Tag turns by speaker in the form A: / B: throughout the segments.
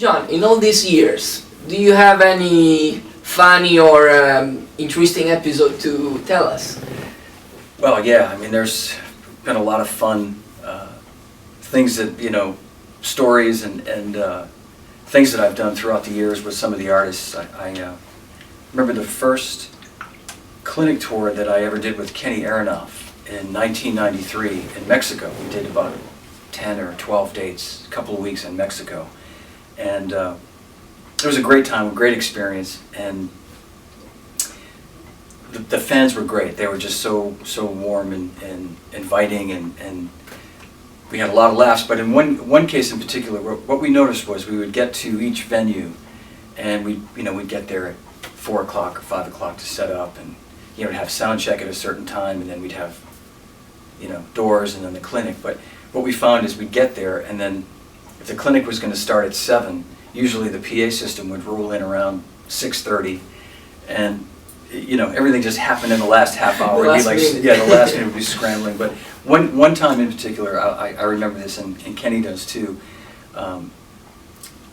A: John, in all these years, do you have any funny or interesting episode to tell us?
B: Well, yeah, I mean, there's been a lot of fun things that, stories and things that I've done throughout the years with some of the artists. I remember the first clinic tour that I ever did with Kenny Aronoff in 1993 in Mexico. We did about 10 or 12 dates, a couple of weeks in Mexico. And it was a great time, a great experience, and the fans were great. They were just so warm and inviting, and we had a lot of laughs. But in one case in particular, what we noticed was we would get to each venue, and we'd get there at 4 o'clock or 5 o'clock to set up, and we'd have sound check at a certain time, and then we'd have doors and then the clinic. But what we found is we'd get there, and then if the clinic was going to start at 7, usually the PA system would roll in around 6:30, and everything just happened in the last half hour.
A: The
B: last minute would be scrambling. But one time in particular, I remember this, and Kenny does too.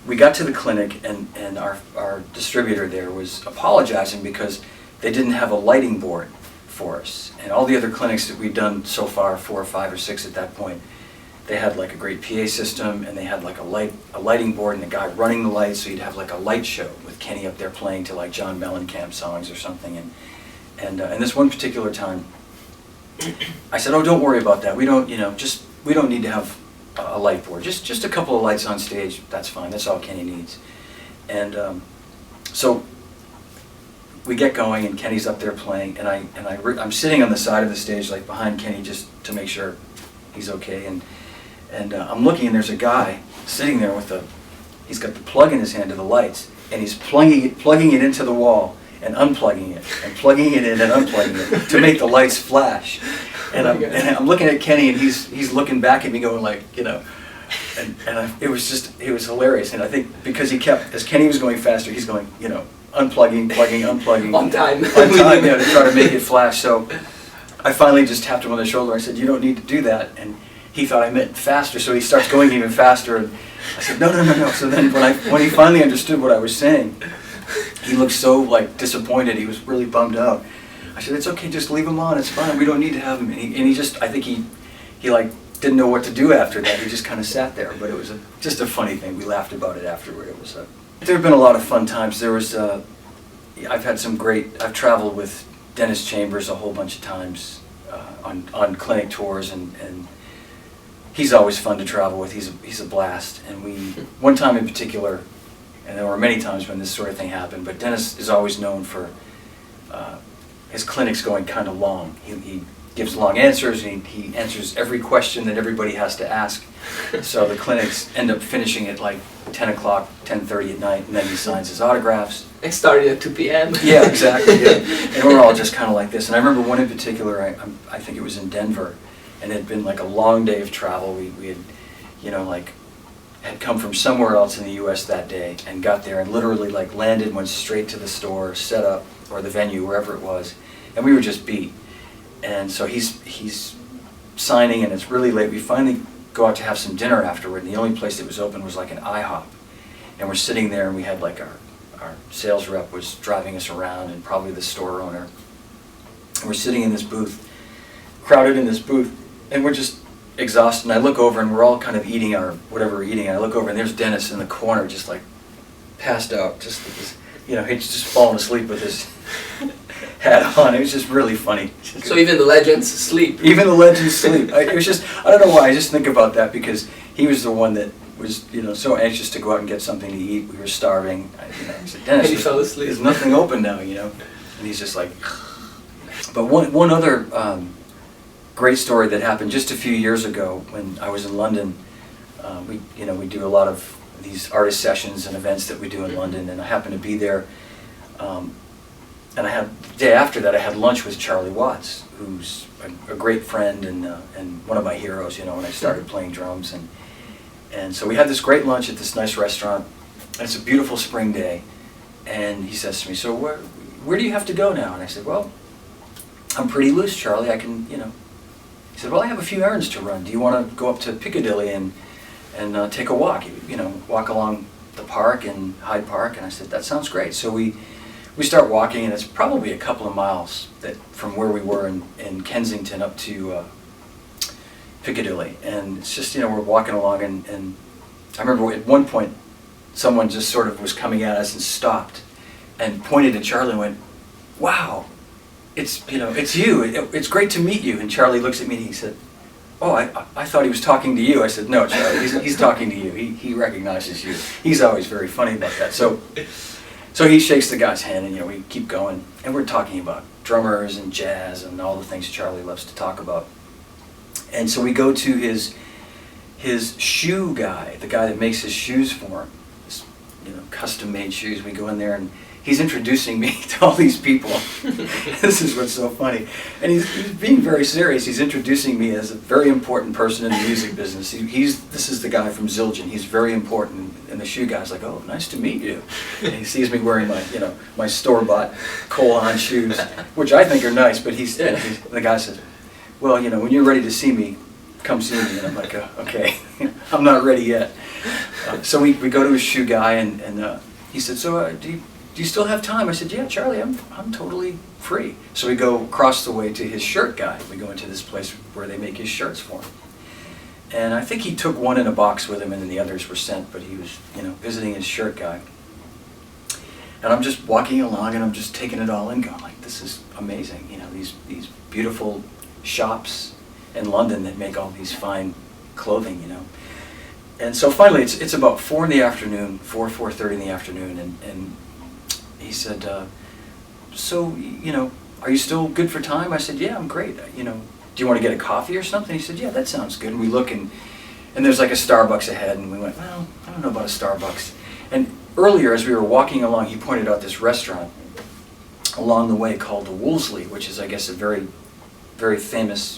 B: We got to the clinic, and our distributor there was apologizing because they didn't have a lighting board for us. And all the other clinics that we'd done so far, 4 or 5 or 6 at that point, they had like a great PA system, and they had like a lighting board and a guy running the lights, so you'd have like a light show with Kenny up there playing to like John Mellencamp songs or something. And this one particular time, I said, "Oh, don't worry about that. We don't need to have a light board. Just a couple of lights on stage. That's fine. That's all Kenny needs." And so we get going, and Kenny's up there playing, and I'm sitting on the side of the stage, like behind Kenny, just to make sure he's okay. And I'm looking, and there's a guy sitting there he's got the plug in his hand to the lights, and he's plugging it into the wall and unplugging it, and plugging it in and unplugging it to make the lights flash. And I'm looking at Kenny, and he's looking back at me going like, it was hilarious. And I think because as Kenny was going faster, he's going, unplugging, plugging, unplugging.
A: On time.
B: On time, to try to make it flash. So I finally just tapped him on the shoulder. I said, "You don't need to do that." And he thought I meant faster, so he starts going even faster. And I said, no. So then when he finally understood what I was saying, he looked so disappointed. He was really bummed out. I said, "It's okay, just leave him on. It's fine. We don't need to have him." And he just, I think he didn't know what to do after that. He just kind of sat there. But it was just a funny thing. We laughed about it afterward. There have been a lot of fun times. There was, I've traveled with Dennis Chambers a whole bunch of times on clinic tours, and he's always fun to travel with. He's a blast. And one time in particular, and there were many times when this sort of thing happened, but Dennis is always known for his clinics going kind of long. He gives long answers, and he answers every question that everybody has to ask. So the clinics end up finishing at like 10 o'clock, 10:30 at night, and then he signs his autographs.
A: It started at 2 p.m.
B: Yeah, exactly. Yeah. And we're all just kind of like this. And I remember one in particular, I think it was in Denver, and it had been like a long day of travel. We had, had come from somewhere else in the U.S. that day, and got there and literally landed, went straight to the store, set up, or the venue, wherever it was, and we were just beat. And so he's signing, and it's really late. We finally go out to have some dinner afterward, and the only place that was open was like an IHOP. And we're sitting there, and we had our sales rep was driving us around, and probably the store owner. And we're sitting in this booth, crowded in this booth, and we're just exhausted. And I look over, and we're all kind of eating our whatever we're eating. And I look over, and there's Dennis in the corner, just passed out, he's just falling asleep with his hat on. It was just really funny.
A: So even the legends sleep.
B: Even the legends sleep. It was just, I don't know why, I just think about that because he was the one that was, so anxious to go out and get something to eat. We were starving. I said, "Dennis,
A: and he fell asleep.
B: There's nothing open now, And he's just like, but one other great story that happened just a few years ago when I was in London. We do a lot of these artist sessions and events that we do in London, and I happened to be there. And the day after that, I had lunch with Charlie Watts, who's a great friend and one of my heroes, when I started playing drums. And so we had this great lunch at this nice restaurant, and it's a beautiful spring day. And he says to me, "So where do you have to go now?" And I said, "Well, I'm pretty loose, Charlie. I can, He said, "Well, I have a few errands to run. Do you want to go up to Piccadilly and take a walk, walk along the park in Hyde Park, and I said, that sounds great. So we start walking, and it's probably a couple of miles from where we were in Kensington up to Piccadilly. And it's just, you know, we're walking along, and I remember at one point, someone just sort of was coming at us and stopped and pointed at Charlie and went, wow, it's, you know, it's you. It's great to meet you. And Charlie looks at me and he said, oh, I thought he was talking to you. I said, no, Charlie, he's talking to you. He recognizes you. He's always very funny about that. So he shakes the guy's hand, and, you know, we keep going. And we're talking about drummers and jazz and all the things Charlie loves to talk about. And so we go to his shoe guy, the guy that makes his shoes for him, his, you know, custom-made shoes. We go in there, and he's introducing me to all these people. This is what's so funny. And he's being very serious. He's introducing me as a very important person in the music business. This is the guy from Zildjian. He's very important. And the shoe guy's like, oh, nice to meet you. And he sees me wearing my, you know, my store-bought Cole-Haan shoes, which I think are nice. But the guy says, well, you know, when you're ready to see me, come see me. And I'm like, okay, I'm not ready yet. So we go to his shoe guy, and he said, so do you still have time? I said, yeah, Charlie, I'm totally free. So we go across the way to his shirt guy. We go into this place where they make his shirts for him. And I think he took one in a box with him, and then the others were sent, but he was, you know, visiting his shirt guy. And I'm just walking along, and I'm just taking it all in, going like, this is amazing. You know, these beautiful shops in London that make all these fine clothing, you know. And so finally, it's about 4 in the afternoon, 4:30 in the afternoon, and he said, so, you know, are you still good for time? I said, yeah, I'm great. You know, do you want to get a coffee or something? He said, yeah, that sounds good. And we look, and there's like a Starbucks ahead, and we went, well, I don't know about a Starbucks. And earlier, as we were walking along, he pointed out this restaurant along the way called the Wolseley, which is, I guess, a very, very famous,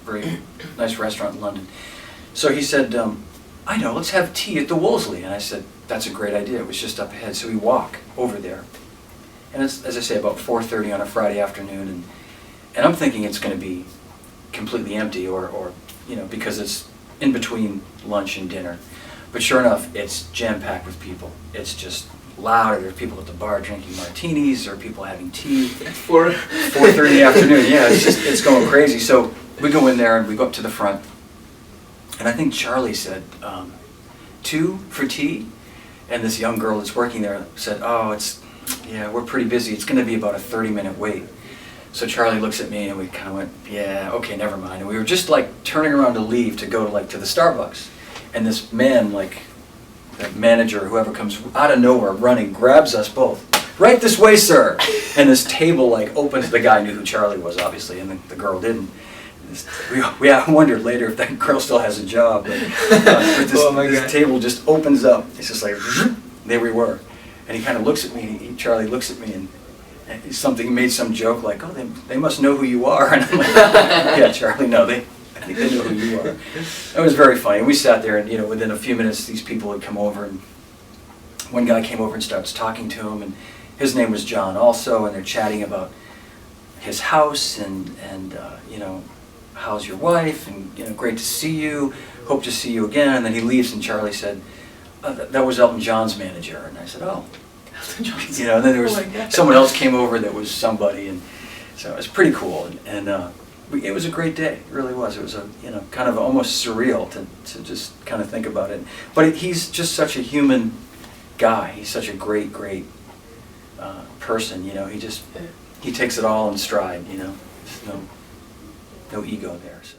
B: very nice restaurant in London. So he said, I know, let's have tea at the Wolseley. And I said, that's a great idea. It was just up ahead. So we walk over there. And it's, as I say, about 4:30 on a Friday afternoon. And I'm thinking it's going to be completely empty, or you know, because it's in between lunch and dinner. But sure enough, it's jam-packed with people. It's just loud. There's people at the bar drinking martinis, or people having tea. 4:30 in the afternoon. Yeah, it's going crazy. So we go in there, and we go up to the front. And I think Charlie said, 2 for tea? And this young girl that's working there said, oh, yeah, we're pretty busy. It's going to be about a 30-minute wait. So Charlie looks at me, and we kind of went, yeah, okay, never mind. And we were just like turning around to leave to go to the Starbucks. And this man, like the manager or whoever, comes out of nowhere running, grabs us both. Right this way, sir. And this table like opens. The guy knew who Charlie was, obviously, and the girl didn't. We wondered later if that girl still has a job. But this table just opens up. It's just like, there we were. And he kind of looks at me, Charlie looks at me, and he made some joke like, oh, they must know who you are. And I'm like, yeah, Charlie, no, I think they know who you are. It was very funny. We sat there, and, you know, within a few minutes, these people had come over, and one guy came over and starts talking to him, and his name was John also, and they're chatting about his house, and you know, how's your wife, and, you know, great to see you, hope to see you again. And then he leaves, and Charlie said, that was Elton John's manager. And I said, oh. Elton John's. You know, and then there was someone else came over that was somebody, and so it was pretty cool. And it was a great day. It really was. It was a, you know, kind of almost surreal to just kind of think about it. But he's just such a human guy. He's such a great person. You know, he takes it all in stride. You know, there's no ego there. So.